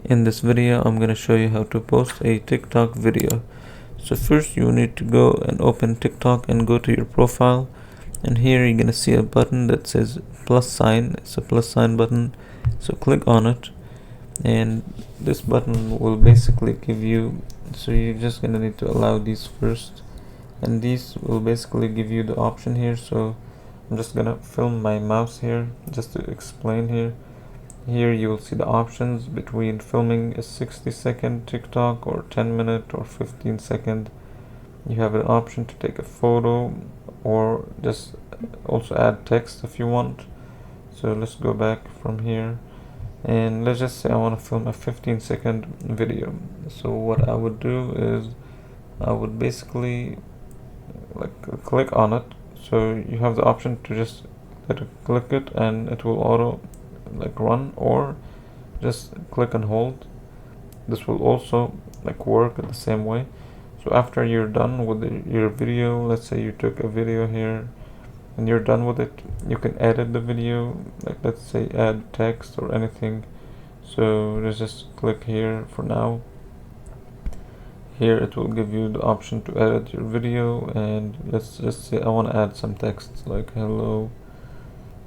In this video, I'm gonna show you how to post a TikTok video. So first you need to go and open TikTok and go to your profile, and here you're gonna see a button that says plus sign. It's a plus sign button, so click on it, and this button will basically give you, so you're just gonna need to allow these first, and these will basically give you the option here. So I'm just gonna film my mouse here just to explain here. Here you will see the options between filming a 60-second TikTok or 10-minute or 15-second. You have an option to take a photo or just also add text if you want. So let's go back from here, and let's just say I want to film a 15-second video. So what I would do is I would basically click on it. So you have the option to just click it and it will auto run, or just click and hold. This will also work in the same way. So after you're done with your video, let's say you took a video here and you're done with it, you can edit the video, let's say add text or anything. So let's just click here for now. Here it will give you the option to edit your video, and let's just say I want to add some text like hello.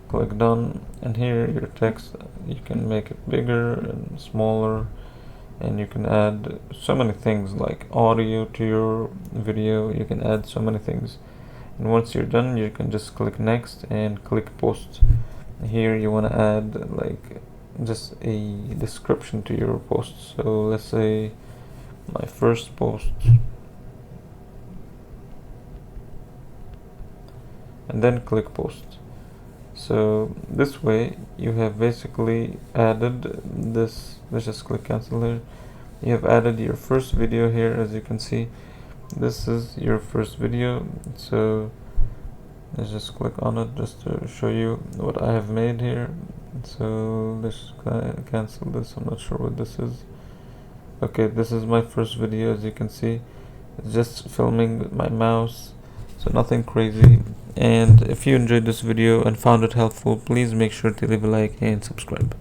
Click done, and here your text, you can make it bigger and smaller, and you can add so many things like audio to your video. You can add so many things, and once you're done you can just click next and click post. Here you want to add just a description to your post. So let's say my first post, and then click post. So this way you have basically added this. Let's just click cancel here. You have added your first video here. As you can see, this is your first video. So let's just click on it just to show you what I have made here. So let's cancel this. I'm not sure what this is. Okay, this is my first video. As you can see, it's just filming with my mouse, so nothing crazy. And if you enjoyed this video and found it helpful, please make sure to leave a like and subscribe.